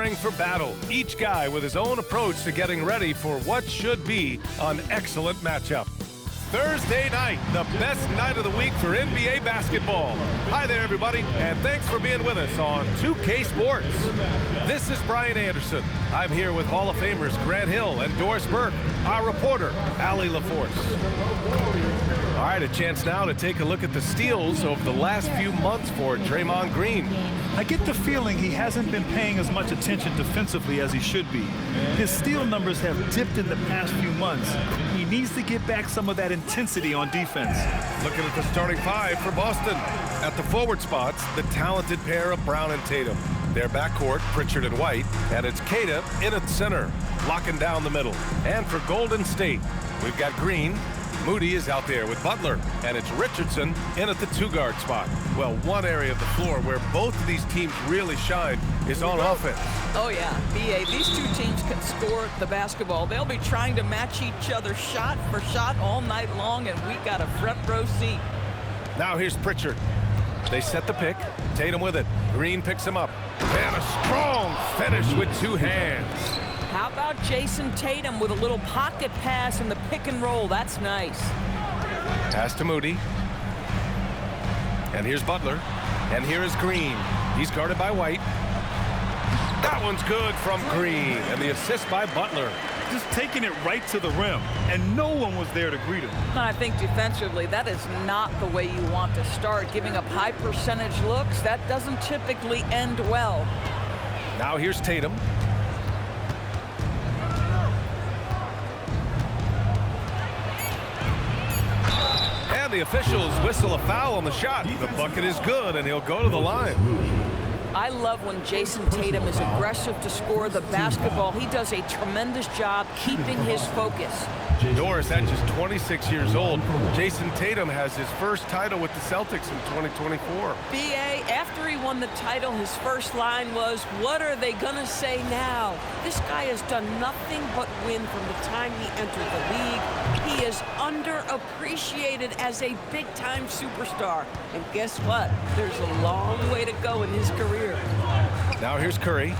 preparing for battle, each guy with his own approach to getting ready for what should be an excellent matchup. Thursday night, the best night of the week for NBA basketball. Hi there, everybody, and thanks for being with us on 2K Sports. This is Brian Anderson. I'm here with Hall of Famers Grant Hill and Doris Burke, our reporter, Allie LaForce. All right, a chance now to take a look at the steals over the last few months for Draymond Green. I get the feeling he hasn't been paying as much attention defensively as he should be. His steal numbers have dipped in the past few months. He needs to get back some of that intensity on defense. Looking at the starting five for Boston. At the forward spots, the talented pair of Brown and Tatum. Their backcourt, Pritchard and White, and it's Queta in at center, locking down the middle. And for Golden State, we've got Green. Moody is out there with Butler, and it's Richardson in at the two-guard spot. Well, one area of the floor where both of these teams really shine is on offense. Oh, yeah. B.A., these two teams can score the basketball. They'll be trying to match each other shot for shot all night long, and we got a front row seat. Now here's Pritchard. They set the pick. Tatum with it. Green picks him up. And a strong finish with two hands. How about Jason Tatum with a little pocket pass in the pick and roll? That's nice. Pass to Moody. And here's Butler. And here is Green. He's guarded by White. That one's good from Green. And the assist by Butler. Just taking it right to the rim, and no one was there to greet him. I think defensively, that is not the way you want to start. Giving up high percentage looks, that doesn't typically end well. Now here's Tatum. The officials whistle a foul on the shot. The bucket is good, and he'll go to the line. I love when Jason Tatum is aggressive to score the basketball. He does a tremendous job keeping his focus. Doris, at just 26 years old, Jason Tatum has his first title with the Celtics in 2024. B.A., after he won the title, his first line was, "What are they going to say now?" This guy has done nothing but win from the time he entered the league. He is underappreciated as a big-time superstar. And guess what? There's a long way to go in his career. Now here's Curry.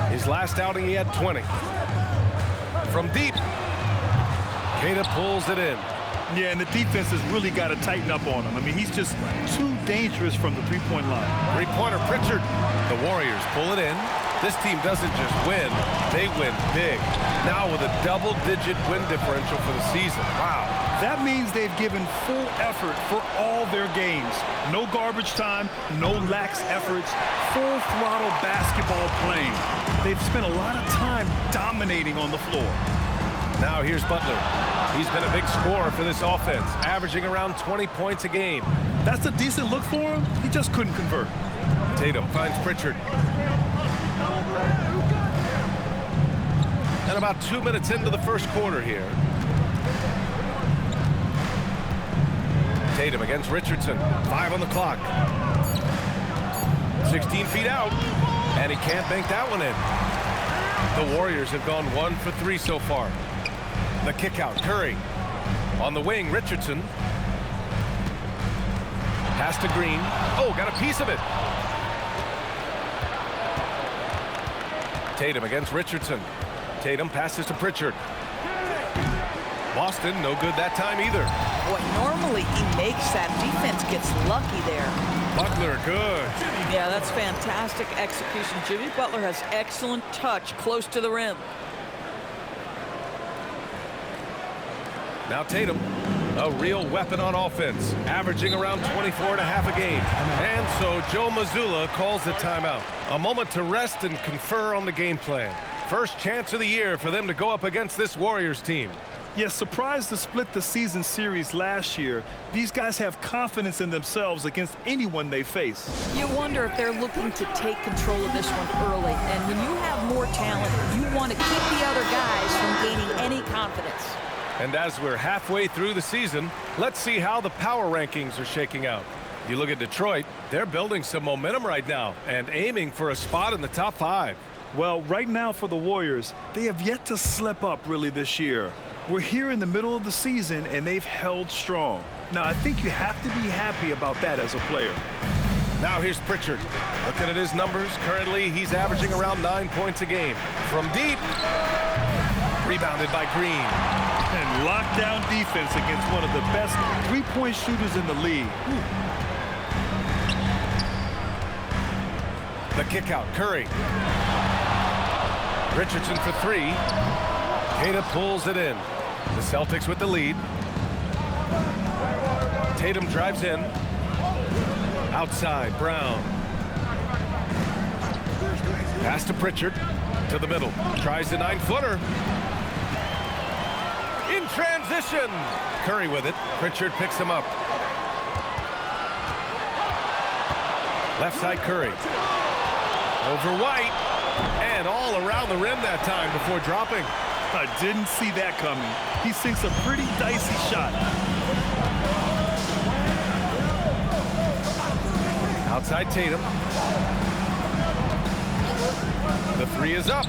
His last outing, he had 20. From deep. Queta pulls it in. Yeah, and the defense has really got to tighten up on him. I mean, he's just too dangerous from the three-point line. Three-pointer Pritchard. The Warriors pull it in. This team doesn't just win, they win big. Now with a double-digit win differential for the season. Wow. That means they've given full effort for all their games. No garbage time, no lax efforts, full throttle basketball playing. They've spent a lot of time dominating on the floor. Now here's Butler. He's been a big scorer for this offense, averaging around 20 points a game. That's a decent look for him. He just couldn't convert. Tatum finds Pritchard. And about 2 minutes into the first quarter here. Tatum against Richardson. 5 on the clock. 16 feet out. And he can't bank that one in. The Warriors have gone 1 for 3 so far. The kick out, Curry. On the wing, Richardson. Pass to Green. Oh, got a piece of it. Tatum against Richardson. Tatum passes to Pritchard. Boston, no good that time either. Boy, normally he makes that. Defense gets lucky there. Butler, good. Yeah, that's fantastic execution. Jimmy Butler has excellent touch close to the rim. Now Tatum, a real weapon on offense, averaging around 24 and a half a game. And so Joe Mazzulla calls the timeout. A moment to rest and confer on the game plan. First chance of the year for them to go up against this Warriors team. Yes, surprised to split the season series last year. These guys have confidence in themselves against anyone they face. You wonder if they're looking to take control of this one early. And when you have more talent, you want to keep the other guys from gaining any confidence. And as we're halfway through the season, let's see how the power rankings are shaking out. You look at Detroit, they're building some momentum right now and aiming for a spot in the top 5. Well, right now for the Warriors, they have yet to slip up really this year. We're here in the middle of the season, and they've held strong. Now, I think you have to be happy about that as a player. Now here's Pritchard. Looking at his numbers, currently he's averaging around 9 points a game. From deep, rebounded by Green. And lockdown defense against one of the best three-point shooters in the league. The kick out, Curry. Richardson for three. Tatum pulls it in. The Celtics with the lead. Tatum drives in. Outside, Brown. Pass to Pritchard. To the middle. Tries the 9-footer. In transition. Curry with it. Pritchard picks him up. Left side, Curry. Over White. And all around the rim that time before dropping. I didn't see that coming. He sinks a pretty dicey shot. Outside Tatum. The three is up.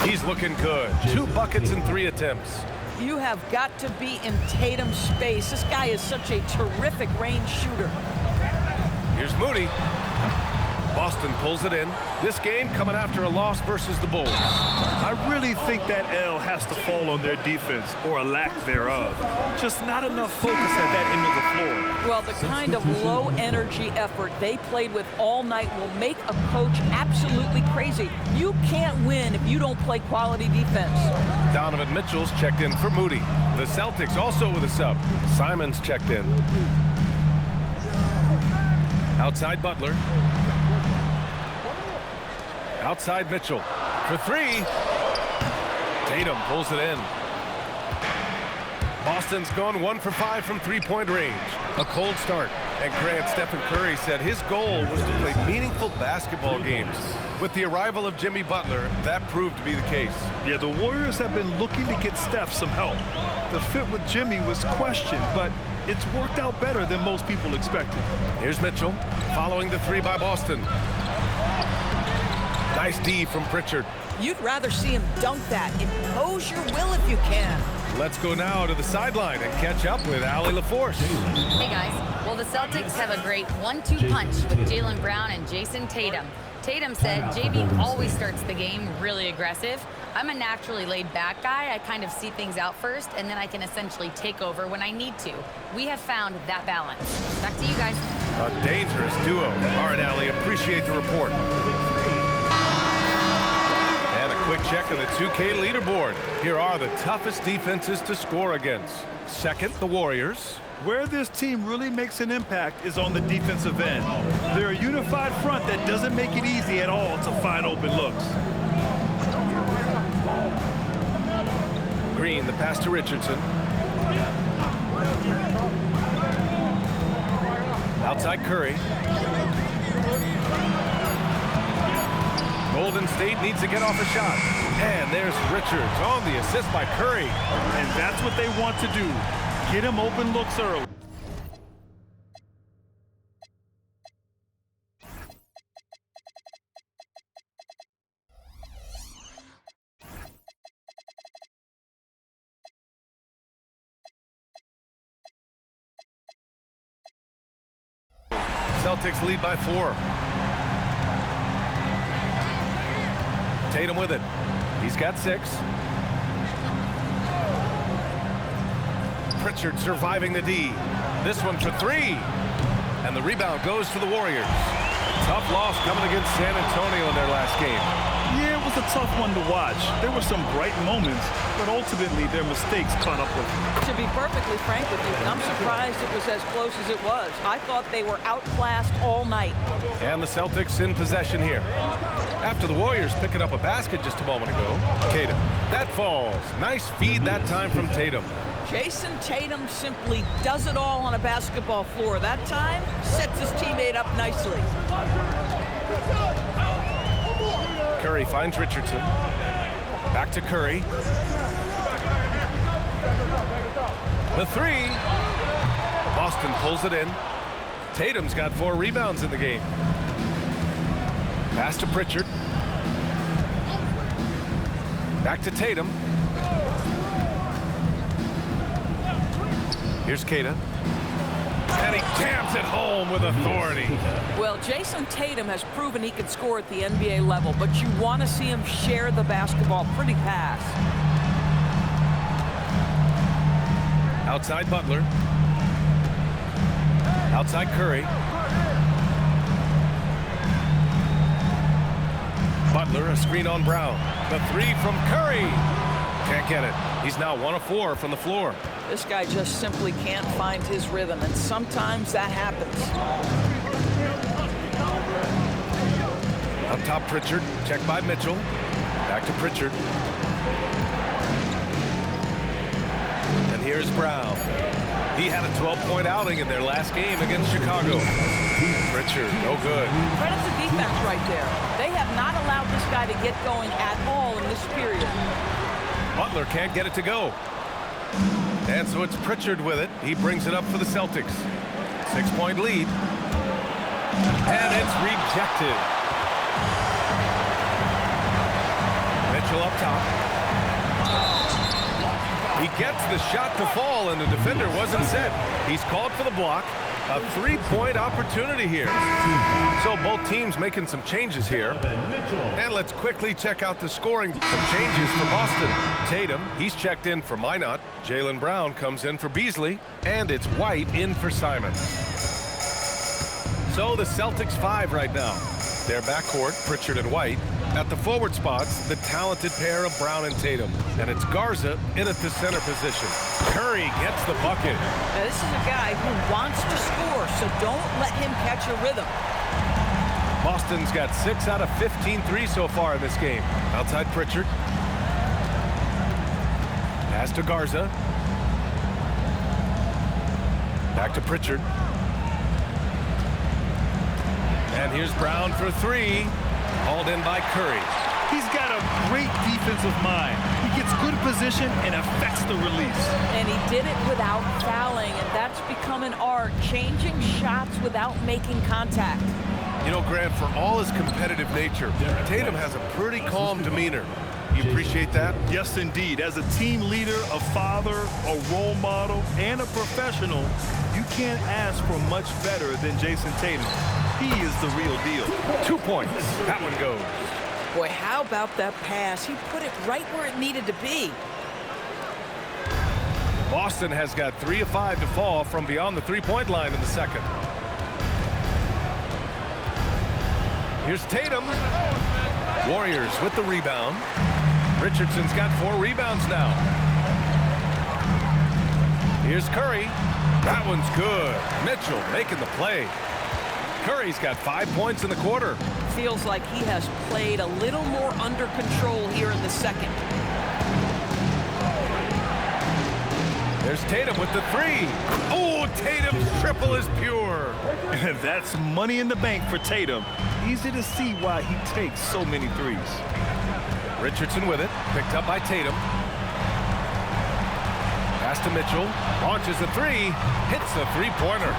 He's looking good. 2 buckets in 3 attempts. You have got to be in Tatum's space. This guy is such a terrific range shooter. Here's Moody. Boston pulls it in. This game coming after a loss versus the Bulls. I really think that L has to fall on their defense, or a lack thereof. Just not enough focus at that end of the floor. Well, the kind of low-energy effort they played with all night will make a coach absolutely crazy. You can't win if you don't play quality defense. Donovan Mitchell's checked in for Moody. The Celtics also with a sub. Simons checked in. Outside Butler. Outside Mitchell for three. Tatum pulls it in. Boston's gone 1 for 5 from three-point range. A cold start. And Grant, Stephen Curry said his goal was to play meaningful basketball games. With the arrival of Jimmy Butler, that proved to be the case. Yeah, the Warriors have been looking to get Steph some help. The fit with Jimmy was questioned, but it's worked out better than most people expected. Here's Mitchell following the three by Boston. Nice D from Pritchard. You'd rather see him dunk that. Impose your will if you can. Let's go now to the sideline and catch up with Allie LaForce. Hey guys, well the Celtics have a great 1-2 punch with Jaylen Brown and Jason Tatum. Tatum said JB always starts the game really aggressive. I'm a naturally laid-back guy. I kind of see things out first, and then I can essentially take over when I need to. We have found that balance. Back to you guys. A dangerous duo. All right, Allie, appreciate the report. And a quick check of the 2K leaderboard. Here are the toughest defenses to score against. Second, the Warriors. Where this team really makes an impact is on the defensive end. They're a unified front that doesn't make it easy at all to find open looks. Green, the pass to Richardson. Outside Curry. Golden State needs to get off a shot. And there's Richards on the assist by Curry. And that's what they want to do. Get him open looks early. Celtics lead by 4. Tatum with it. He's got 6. Pritchard surviving the D. This one for 3. And the rebound goes to the Warriors. Tough loss coming against San Antonio in their last game. Yeah, it was a tough one to watch. There were some bright moments, but ultimately their mistakes caught up with them. To be perfectly frank with you, I'm surprised it was as close as it was. I thought they were outclassed all night. And the Celtics in possession here. After the Warriors picking up a basket just a moment ago. Tatum. That falls. Nice feed that time from Tatum. Jason Tatum simply does it all on a basketball floor. That time, sets his teammate up nicely. Curry finds Richardson. Back to Curry. The 3. Boston pulls it in. Tatum's got 4 rebounds in the game. Pass to Pritchard. Back to Tatum. Here's Kata. And And he jams it home with authority. Well, Jason Tatum has proven he can score at the NBA level, but you want to see him share the basketball pretty fast. Outside Butler. Outside Curry. Butler, a screen on Brown. The three from Curry. Can't get it. He's now 1 of 4 from the floor. This guy just simply can't find his rhythm, and sometimes that happens. Up top, Pritchard. Checked by Mitchell. Back to Pritchard. And here's Brown. He had a 12-point outing in their last game against Chicago. Pritchard, no good. Credit the defense right there. They have not allowed this guy to get going at all in this period. Butler can't get it to go. And so it's Pritchard with it. He brings it up for the Celtics. 6-point lead. And it's rejected. Mitchell up top. He gets the shot to fall, and the defender wasn't set. He's called for the block. A 3-point opportunity here. So both teams making some changes here. And let's quickly check out the scoring. Some changes for Boston. Tatum, he's checked in for Minot. Jaylen Brown comes in for Beasley. And it's White in for Simons. So the Celtics 5 right now. Their backcourt, Pritchard and White. At the forward spots, the talented pair of Brown and Tatum. And it's Garza in at the center position. Curry gets the bucket. Now, this is a guy who wants to score, so don't let him catch a rhythm. Boston's got 6 out of 15 threes so far in this game. Outside Pritchard. Pass to Garza. Back to Pritchard. And here's Brown for 3. Hauled in by Curry. He's got a great defensive mind. He gets good position and affects the release. And he did it without fouling, and that's become an art, changing shots without making contact. You know, Grant, for all his competitive nature, Tatum has a pretty calm demeanor. You appreciate that? Yes, indeed. As a team leader, a father, a role model, and a professional, you can't ask for much better than Jason Tatum. He is the real deal. 2 points. That one goes. Boy, how about that pass? He put it right where it needed to be. Boston has got 3 of 5 to fall from beyond the 3-point line in the second. Here's Tatum. Warriors with the rebound. Richardson's got 4 rebounds now. Here's Curry. That one's good. Mitchell making the play. Curry's got 5 points in the quarter. Feels like he has played a little more under control here in the second. There's Tatum with the 3. Oh, Tatum's triple is pure. That's money in the bank for Tatum. Easy to see why he takes so many threes. Richardson with it. Picked up by Tatum. Pass to Mitchell. Launches a 3. Hits a 3-pointer.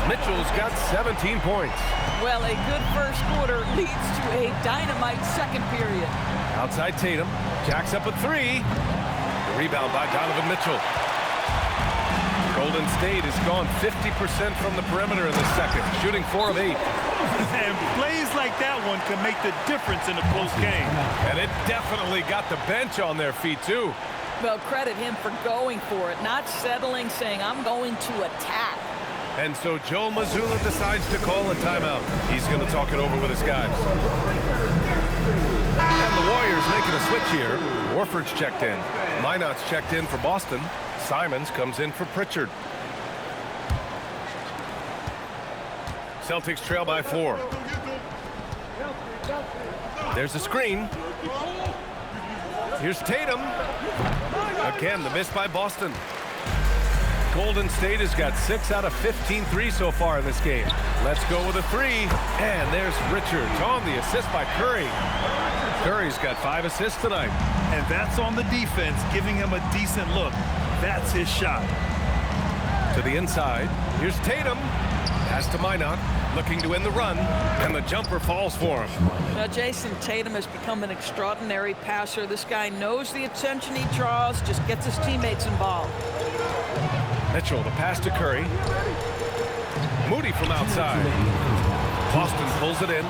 Mitchell's got 17 points. Well, a good first quarter leads to a dynamite second period. Outside Tatum. Jacks up a 3. The rebound by Donovan Mitchell. Golden State has gone 50% from the perimeter in the second, shooting 4 of 8. And plays like that one can make the difference in a close game. And it definitely got the bench on their feet, too. Well, credit him for going for it, not settling, saying, I'm going to attack. And so Joe Mazzulla decides to call a timeout. He's going to talk it over with his guys. And the Warriors making a switch here. Warford's checked in. Minot's checked in for Boston. Simons comes in for Pritchard. Celtics trail by 4. There's a screen. Here's Tatum. Again, the miss by Boston. Golden State has got 6 out of 15 threes so far in this game. Let's go with a 3. And there's Richards on the assist by Curry. Curry's got 5 assists tonight. And that's on the defense, giving him a decent look. That's his shot. To the inside. Here's Tatum. Pass to Minot. Looking to win the run. And the jumper falls for him. Now, Jason Tatum has become an extraordinary passer. This guy knows the attention he draws, just gets his teammates involved. Mitchell, the pass to Curry. Moody from outside. Boston pulls it in.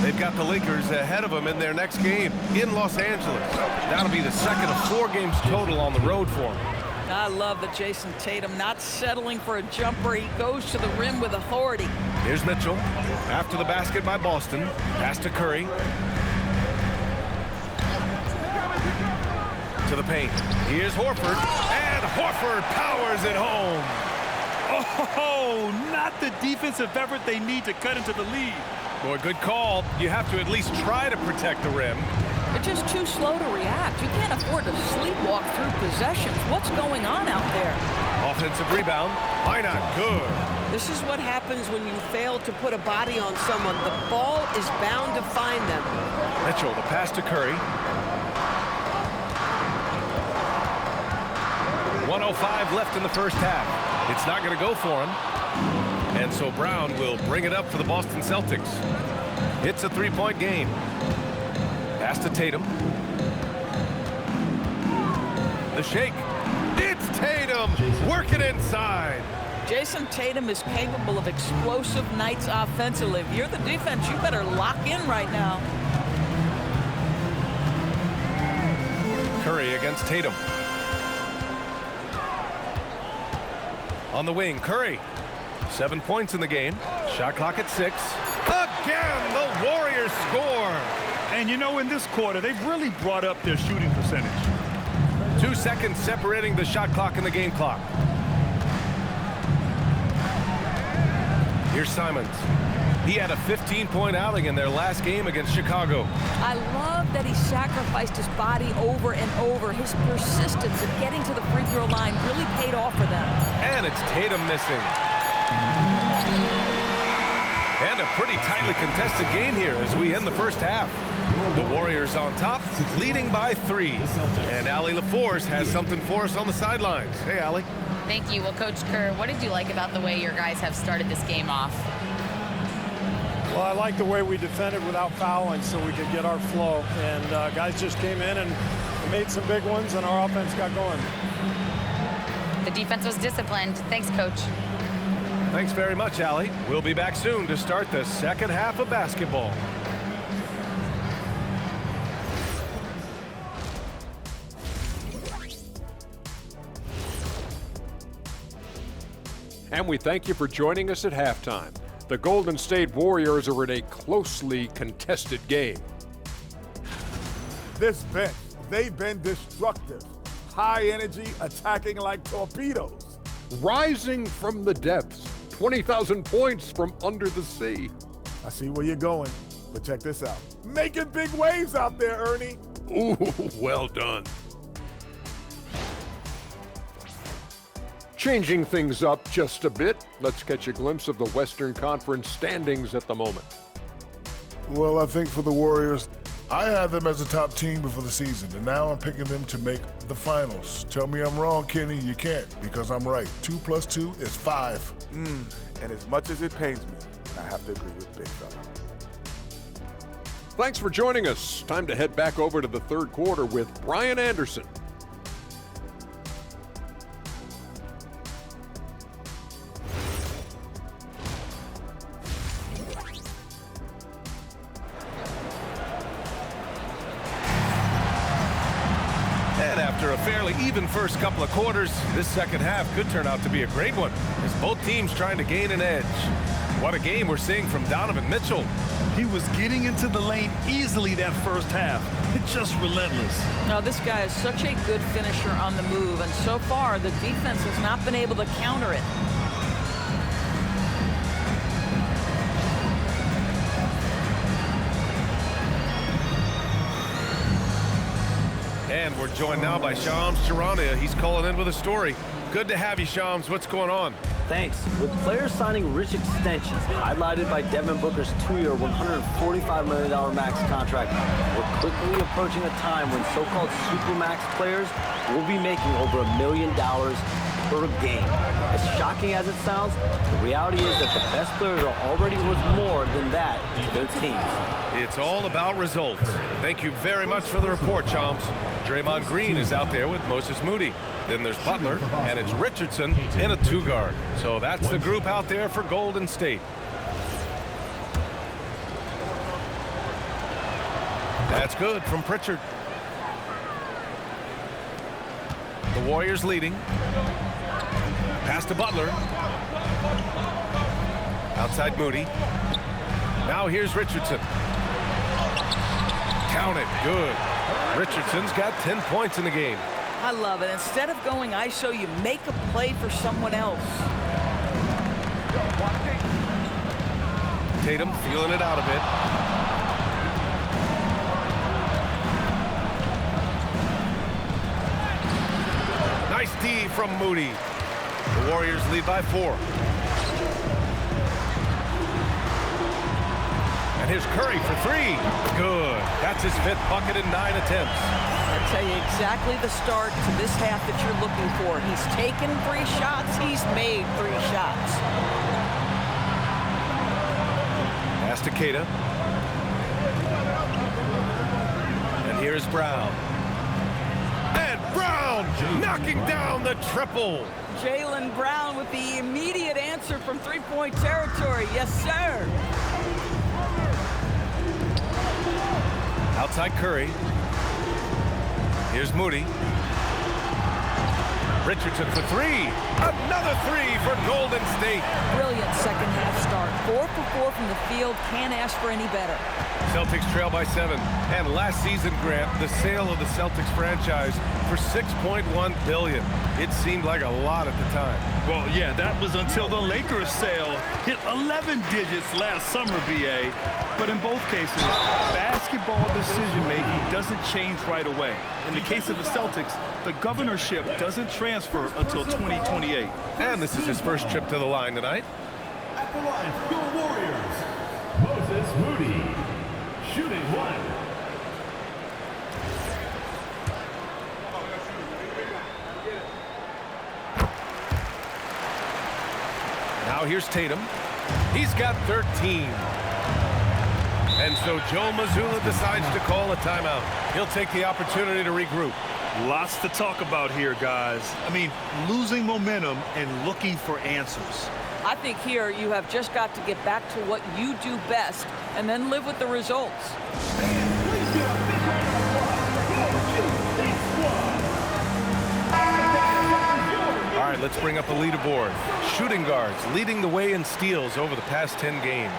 They've got the Lakers ahead of them in their next game in Los Angeles. That'll be the second of 4 games total on the road for them. I love that Jason Tatum not settling for a jumper. He goes to the rim with authority. Here's Mitchell. After the basket by Boston. Pass to Curry. To the paint. Here's Horford. And Horford powers it home. Oh, not the defensive effort they need to cut into the lead. Boy, good call. You have to at least try to protect the rim. They're just too slow to react. You can't afford to sleepwalk through possessions. What's going on out there? Offensive rebound. Why not? Good. This is what happens when you fail to put a body on someone. The ball is bound to find them. Mitchell, the pass to Curry. 1:05 left in the first half. It's not going to go for him. And so Brown will bring it up for the Boston Celtics. It's a 3-point game. Pass to Tatum. The shake. It's Tatum working inside. Jason Tatum is capable of explosive nights offensively. If you're the defense, you better lock in right now. Curry against Tatum. On the wing, Curry. 7 points in the game. Shot clock at 6. Again, the Warriors score. And you know, in this quarter, they've really brought up their shooting percentage. 2 seconds separating the shot clock and the game clock. Here's Simons. He had a 15-point outing in their last game against Chicago. I love that he sacrificed his body over and over. His persistence in getting to the free throw line really paid off for them. And it's Tatum missing. And a pretty tightly contested game here as we end the first half. The Warriors on top, leading by 3. And Allie LaForce has something for us on the sidelines. Hey, Allie. Thank you. Well, Coach Kerr, what did you like about the way your guys have started this game off? Well, I like the way we defended without fouling so we could get our flow. And guys just came in and made some big ones, and our offense got going. The defense was disciplined. Thanks, Coach. Thanks very much, Allie. We'll be back soon to start the second half of basketball. And we thank you for joining us at halftime. The Golden State Warriors are in a closely contested game. This bench, they've been destructive. High energy, attacking like torpedoes. Rising from the depths, 20,000 points from under the sea. I see where you're going, but check this out. Making big waves out there, Ernie. Ooh, well done. Changing things up just a bit, let's catch a glimpse of the Western Conference standings at the moment. Well, I think for the Warriors, I had them as a top team before the season, and now I'm picking them to make the finals. Tell me I'm wrong, Kenny. You can't, because I'm right. 2 + 2 is 5. And as much as it pains me, I have to agree with Big Fella. Thanks for joining us. Time to head back over to the third quarter with Brian Anderson. After a fairly even first couple of quarters, this second half could turn out to be a great one as both teams trying to gain an edge. What a game we're seeing from Donovan Mitchell. He was getting into the lane easily that first half. It's just relentless. Now, this guy is such a good finisher on the move, and so far the defense has not been able to counter it. And we're joined now by Shams Charania. He's calling in with a story. Good to have you, Shams. What's going on? Thanks. With players signing rich extensions, highlighted by Devin Booker's 2-year, $145 million max contract, we're quickly approaching a time when so-called supermax players will be making over $1 million per game. As shocking as it sounds, the reality is that the best players are already worth more than that to their teams. It's all about results. Thank you very much for the report, Shams. Draymond Green is out there with Moses Moody. Then there's Butler, and it's Richardson in a 2-guard. So that's the group out there for Golden State. That's good from Pritchard. The Warriors leading. Pass to Butler. Outside Moody. Now here's Richardson. Count it. Good. Richardson's got 10 points in the game. I love it. Instead of going ISO, you make a play for someone else. Tatum feeling it out a bit. Nice D from Moody. The Warriors lead by 4. And here's Curry for 3. Good. That's his 5th bucket in 9 attempts. I'll tell you exactly the start to this half that you're looking for. He's taken 3 shots. He's made 3 shots. Pass to Keita. And here's Brown. And Brown knocking down the triple. Jaylen Brown with the immediate answer from 3-point territory. Yes, sir. Outside Curry. Here's Moody. Richardson for 3. Another 3 for Golden State. Brilliant second half start. 4 for 4 from the field. Can't ask for any better. Celtics trail by 7. And last season, Grant, the sale of the Celtics franchise for $6.1 billion. It seemed like a lot at the time. Well, yeah, that was until the Lakers sale hit 11 digits last summer, BA. But in both cases, basketball decision-making doesn't change right away. In the case of the Celtics, the governorship doesn't transfer until 2028. And this is his first trip to the line tonight. At the line for your Warriors, Moses Moody, shooting 1. Now here's Tatum. He's got 13. And so Joe Mazzulla decides to call a timeout. He'll take the opportunity to regroup. Lots to talk about here, guys. I mean, losing momentum and looking for answers. I think here you have just got to get back to what you do best and then live with the results. All right, let's bring up the leaderboard. Shooting guards leading the way in steals over the past 10 games.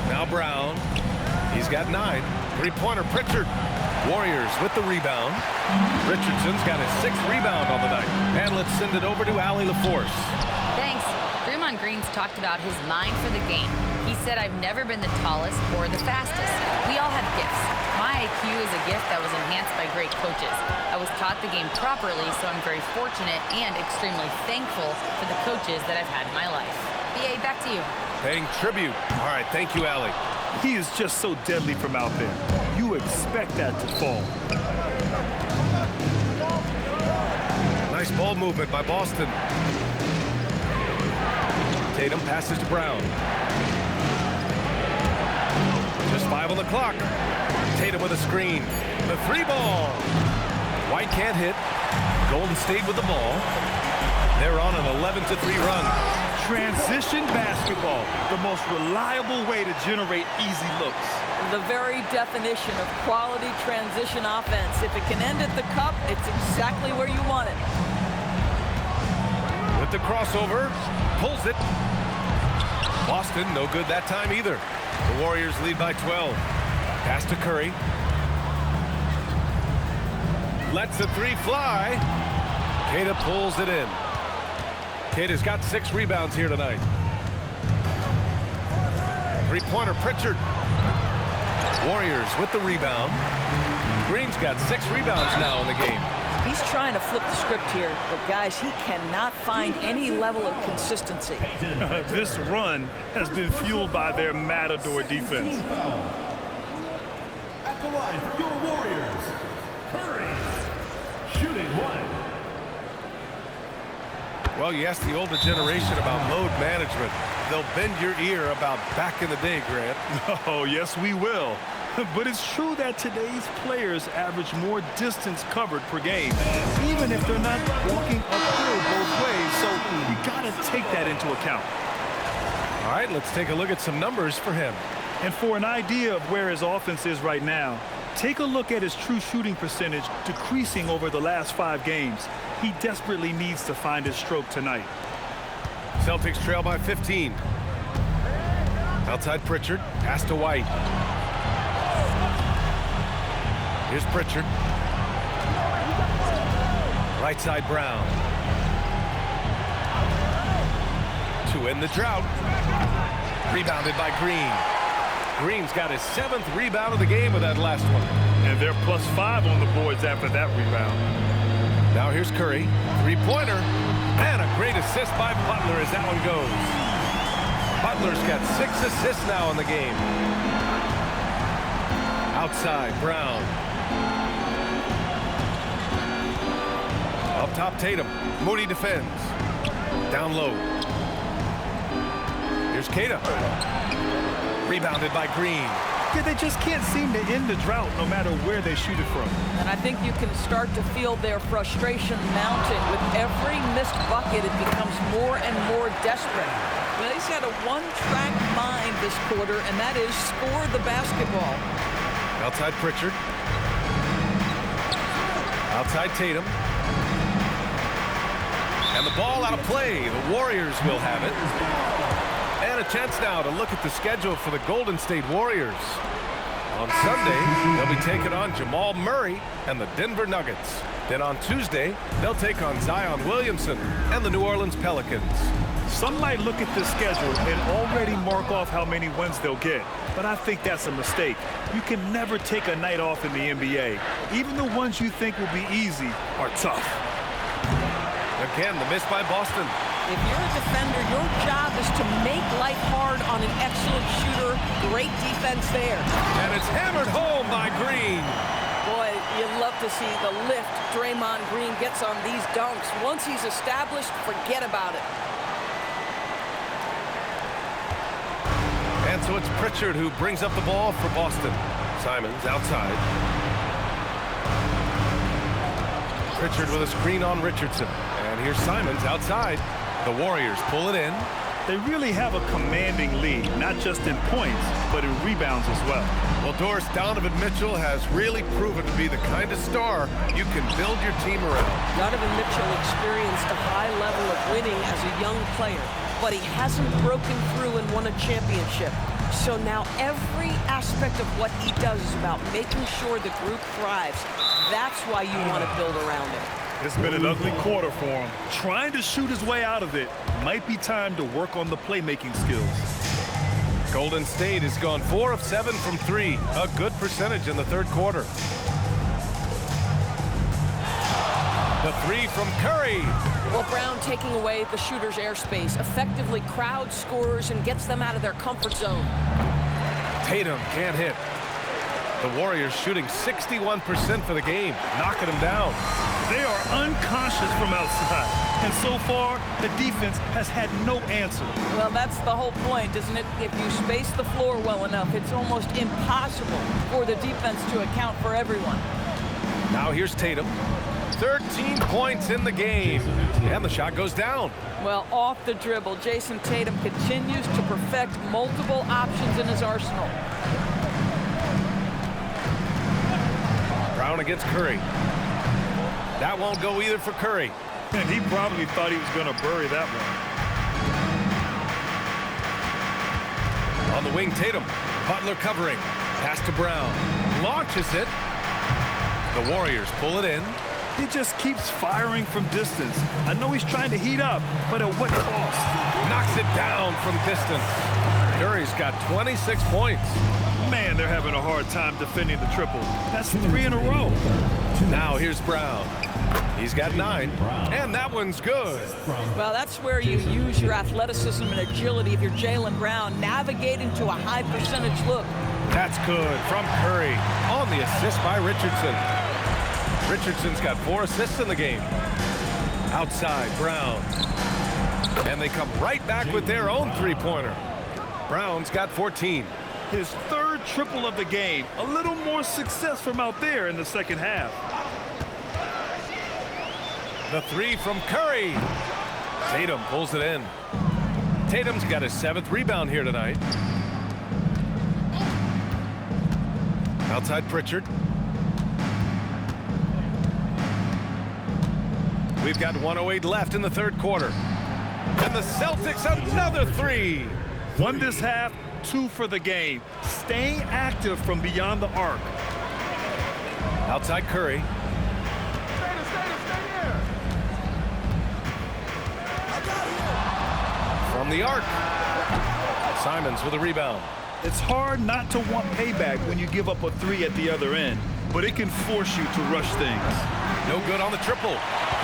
Now Brown. He's got 9. 3-pointer Pritchard. Warriors with the rebound. Richardson's got his 6th rebound on the night. And let's send it over to Allie LaForce. Thanks. Draymond Green's talked about his mind for the game. He said, I've never been the tallest or the fastest. We all have gifts. My IQ is a gift that was enhanced by great coaches. I was taught the game properly, so I'm very fortunate and extremely thankful for the coaches that I've had in my life. BA, back to you. Paying tribute. All right, thank you, Allie. He is just so deadly from out there. You expect that to fall. Nice ball movement by Boston. Tatum passes to Brown. Just 5 on the clock. Tatum with a screen. The 3-ball. White can't hit. Golden State with the ball. They're on an 11-3 run. Transition basketball, the most reliable way to generate easy looks. The very definition of quality transition offense. If it can end at the cup, it's exactly where you want it. With the crossover, pulls it. Boston, no good that time either. The Warriors lead by 12. Pass to Curry. Lets the 3 fly. Keita pulls it in. Keita's got 6 rebounds here tonight. 3-pointer Pritchard. Warriors with the rebound. Green's got 6 rebounds now in the game. He's trying to flip the script here, but guys, he cannot find any level of consistency. This run has been fueled by their matador defense. At the line for your Warriors, Curry, shooting 1. Well, you ask the older generation about load management. They'll bend your ear about back in the day, Grant. Oh, yes, we will. But it's true that today's players average more distance covered per game, even if they're not walking uphill both ways. So you got to take that into account. All right, let's take a look at some numbers for him. And for an idea of where his offense is right now, take a look at his true shooting percentage decreasing over the last 5 games. He desperately needs to find his stroke tonight. Celtics trail by 15. Outside Pritchard, pass to White. Here's Pritchard. Right side Brown. To end the drought. Rebounded by Green. Green's got his 7th rebound of the game with that last one. And they're +5 on the boards after that rebound. Now here's Curry. 3-pointer. And a great assist by Butler as that one goes. Butler's got 6 assists now in the game. Outside, Brown. Up top, Tatum. Moody defends. Down low. Here's Keita. Rebounded by Green. Yeah, they just can't seem to end the drought no matter where they shoot it from. And I think you can start to feel their frustration mounting. With every missed bucket, it becomes more and more desperate. Well, he's got a one-track mind this quarter, and that is score the basketball. Outside Pritchard. Outside Tatum. And the ball out of play. The Warriors will have it. And a chance now to look at the schedule for the Golden State Warriors. On Sunday, they'll be taking on Jamal Murray and the Denver Nuggets. Then on Tuesday, they'll take on Zion Williamson and the New Orleans Pelicans. Some might look at this schedule and already mark off how many wins they'll get. But I think that's a mistake. You can never take a night off in the NBA. Even the ones you think will be easy are tough. Again, the miss by Boston. If you're a defender, your job is to make life hard on an excellent shooter. Great defense there. And it's hammered home by Green. Boy, you love to see the lift Draymond Green gets on these dunks. Once he's established, forget about it. And so it's Pritchard who brings up the ball for Boston. Simons outside. Pritchard with a screen on Richardson. And here's Simons outside. The Warriors pull it in. They really have a commanding lead, not just in points, but in rebounds as well. Well, Doris, Donovan Mitchell has really proven to be the kind of star you can build your team around. Donovan Mitchell experienced a high level of winning as a young player, but he hasn't broken through and won a championship. So now every aspect of what he does is about making sure the group thrives. That's why you want to build around him. It's been an ugly quarter for him. Trying to shoot his way out of it. Might be time to work on the playmaking skills. Golden State has gone 4 of 7 from 3. A good percentage in the third quarter. The 3 from Curry. Well, Brown taking away the shooter's airspace effectively crowd scorers and gets them out of their comfort zone. Tatum can't hit. The Warriors shooting 61% for the game, knocking them down. They are unconscious from outside, and so far, the defense has had no answer. Well, that's the whole point, isn't it? If you space the floor well enough, it's almost impossible for the defense to account for everyone. Now here's Tatum. 13 points in the game, and the shot goes down. Well, off the dribble, Jason Tatum continues to perfect multiple options in his arsenal. Brown against Curry. That won't go either for Curry. And he probably thought he was going to bury that one. On the wing, Tatum. Butler covering. Pass to Brown. Launches it. The Warriors pull it in. He just keeps firing from distance. I know he's trying to heat up, but at what cost? Knocks it down from distance. Curry's got 26 points. Man, they're having a hard time defending the triple. That's 3 in a row. Now here's Brown. He's got 9, and that one's good. Well, that's where you use your athleticism and agility if you're Jaylen Brown, navigating to a high percentage look. That's good from Curry on the assist by Richardson. Richardson's got 4 assists in the game. Outside, Brown. And they come right back with their own three-pointer. Brown's got 14. His third triple of the game. A little more success from out there in the second half. The three from Curry. Tatum pulls it in. Tatum's got his 7th rebound here tonight. Outside Pritchard. We've got 1:08 left in the third quarter. And the Celtics another three. One this half, 2 for the game. Staying active from beyond the arc. Outside Curry. From the arc. Simons with a rebound. It's hard not to want payback when you give up a 3 at the other end, but it can force you to rush things. No good on the triple.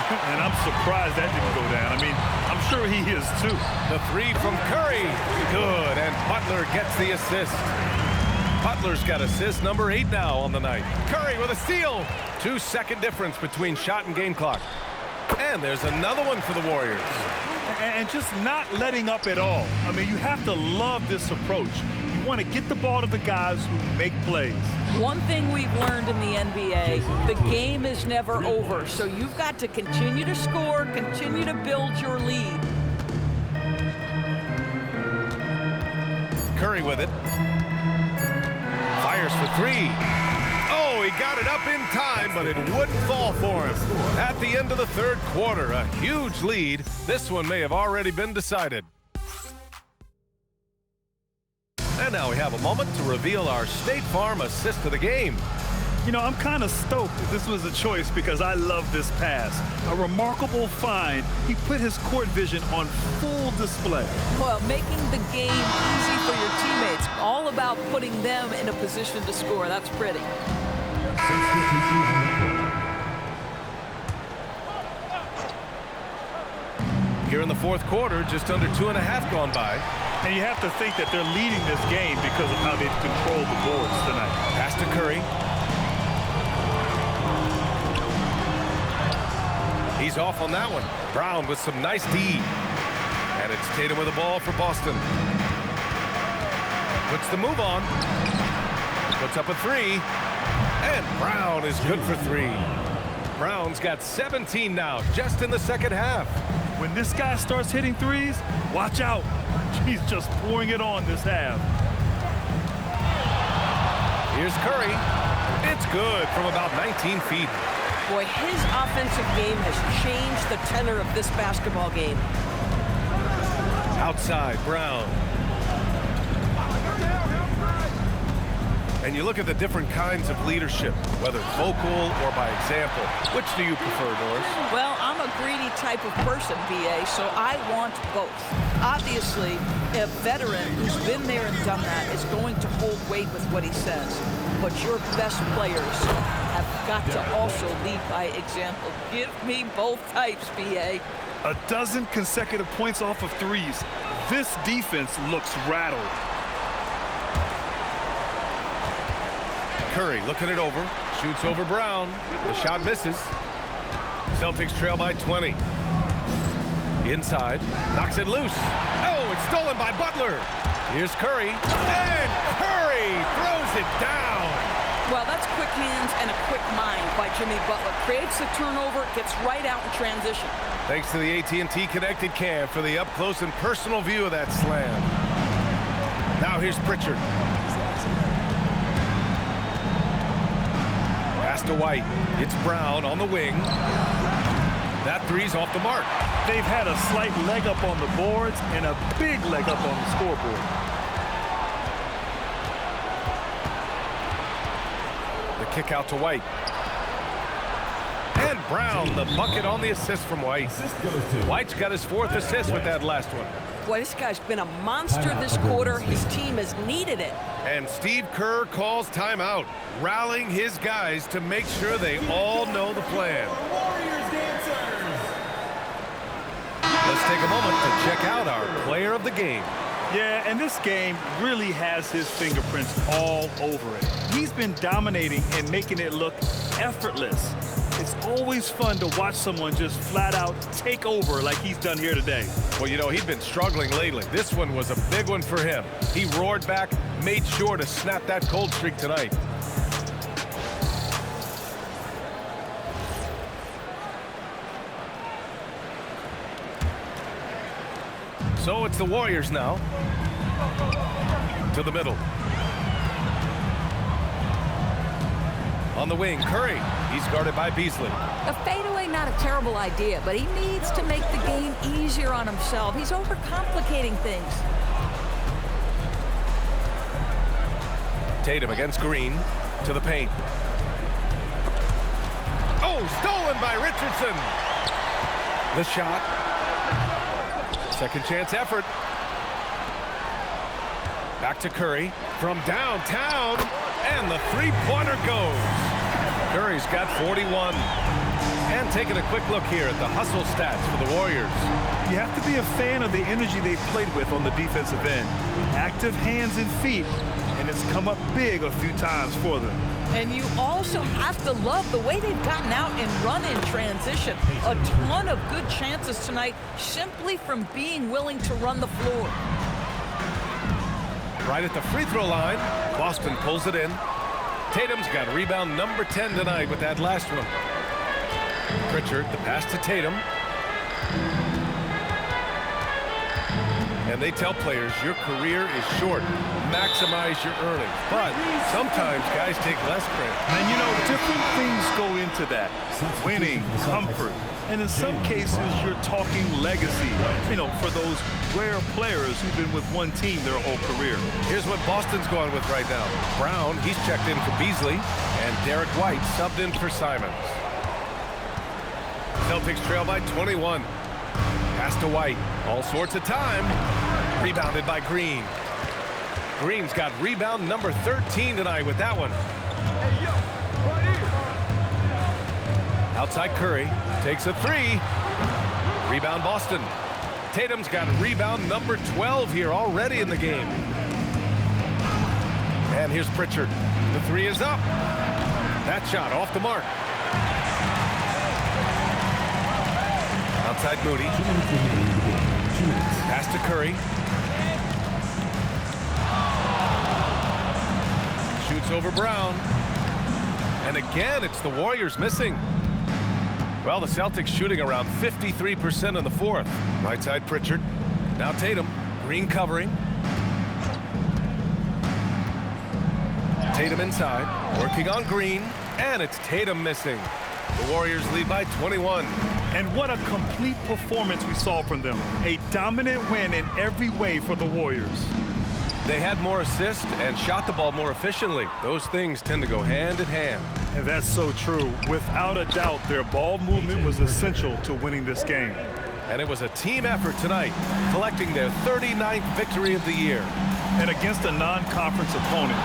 And I'm surprised that didn't go down. I mean, I'm sure he is too. The three from Curry. Good, and Butler gets the assist. Butler's got assist number 8 now on the night. Curry with a steal. 2-second difference between shot and game clock. And there's another one for the Warriors. And just not letting up at all. I mean, you have to love this approach. You want to get the ball to the guys who make plays. One thing we've learned in the NBA, the game is never over. So you've got to continue to score, continue to build your lead. Curry with it. Fires for 3. Oh, he got it up in time, but it wouldn't fall for him. At the end of the third quarter, a huge lead. This one may have already been decided. And now we have a moment to reveal our State Farm assist of the game. You know, I'm kind of stoked that this was a choice because I love this pass. A remarkable find. He put his court vision on full display. Well, making the game easy for your teammates. All about putting them in a position to score. That's pretty. Here in the fourth quarter, just under 2.5 gone by. And you have to think that they're leading this game because of how they've controlled the boards tonight. Pass to Curry. He's off on that one. Brown with some nice D. And it's Tatum with the ball for Boston. Puts the move on. Puts up a 3. And Brown is good for 3. Brown's got 17 now, just in the second half. When this guy starts hitting threes, watch out. He's just pouring it on this half. Here's Curry. It's good from about 19 feet. Boy, his offensive game has changed the tenor of this basketball game. Outside, Brown. And you look at the different kinds of leadership, whether vocal or by example. Which do you prefer, Doris? Well, I'm a greedy type of person, BA, so I want both. Obviously, a veteran who's been there and done that is going to hold weight with what he says. But your best players have got to also lead by example. Give me both types, BA. 12 consecutive points off of threes. This defense looks rattled. Curry looking it over, shoots over Brown. The shot misses. Celtics trail by 20. Inside, knocks it loose. Oh, it's stolen by Butler. Here's Curry, and Curry throws it down. Well, that's quick hands and a quick mind by Jimmy Butler. Creates the turnover, gets right out in transition. Thanks to the AT&T Connected Cam for the up-close and personal view of that slam. Now here's Pritchard. Pass to White. It's Brown on the wing. That three's off the mark. They've had a slight leg up on the boards and a big leg up on the scoreboard. The kick out to White. And Brown, the bucket on the assist from White. White's got his 4th assist with that last one. Boy, this guy's been a monster this quarter. His team has needed it. And Steve Kerr calls timeout, rallying his guys to make sure they all know the plan. Let's take a moment to check out our player of the game. Yeah, and this game really has his fingerprints all over it. He's been dominating and making it look effortless. It's always fun to watch someone just flat out take over like he's done here today. Well, you know, he'd been struggling lately. This one was a big one for him. He roared back, made sure to snap that cold streak tonight. So it's the Warriors now. To the middle. On the wing, Curry. He's guarded by Beasley. A fadeaway, not a terrible idea, but he needs to make the game easier on himself. He's overcomplicating things. Tatum against Green. To the paint. Oh, stolen by Richardson. The shot. Second chance effort. Back to Curry from downtown, and the three-pointer goes. Curry's got 41. And taking a quick look here at the hustle stats for the Warriors. You have to be a fan of the energy they've played with on the defensive end. Active hands and feet, and it's come up big a few times for them. And you also have to love the way they've gotten out and run in transition. A ton of good chances tonight simply from being willing to run the floor. Right at the free throw line, Boston pulls it in. Tatum's got rebound number 10 tonight with that last one. Pritchard, the pass to Tatum. And they tell players your career is short. Maximize your earnings. But sometimes guys take less credit. And you know, different things go into that. Winning, comfort, and in some cases, you're talking legacy. You know, for those rare players who've been with one team their whole career. Here's what Boston's going with right now. Brown, he's checked in for Beasley, and Derek White subbed in for Simons. Celtics trail by 21. Pass to White. All sorts of time. Rebounded by Green. Green's got rebound number 13 tonight with that one. Outside Curry. Takes a three. Rebound Boston. Tatum's got rebound number 12 here already in the game. And here's Pritchard. The three is up. That shot off the mark. Outside Moody. Pass to Curry. Shoots over Brown. And again, it's the Warriors missing. Well, the Celtics shooting around 53% in the fourth. Right side Pritchard. Now Tatum. Green covering. Tatum inside. Working on Green. And it's Tatum missing. The Warriors lead by 21. And what a complete performance we saw from them. A dominant win in every way for the Warriors. They had more assists and shot the ball more efficiently. Those things tend to go hand in hand. And that's so true. Without a doubt, their ball movement was essential to winning this game. And it was a team effort tonight, collecting their 39th victory of the year. And against a non-conference opponent,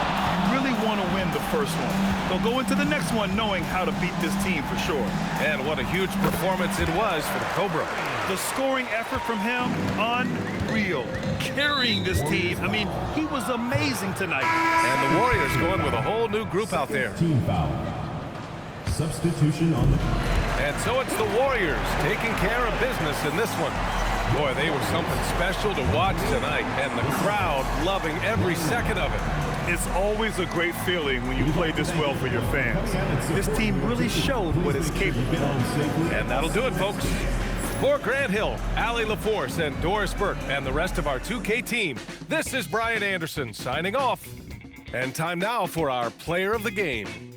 you really want to win the first one. They'll go into the next one knowing how to beat this team for sure. And what a huge performance it was for the Cobra. The scoring effort from him, unreal. Carrying this team, I mean, he was amazing tonight. And the Warriors going with a whole new group out there. Team foul. Substitution on the... And so it's the Warriors taking care of business in this one. Boy, they were something special to watch tonight, and the crowd loving every second of it. It's always a great feeling when you play this well for your fans. This team really showed what it's capable of. And that'll do it, folks. For Grant Hill, Allie LaForce, and Doris Burke, and the rest of our 2K team, this is Brian Anderson signing off. And time now for our player of the game.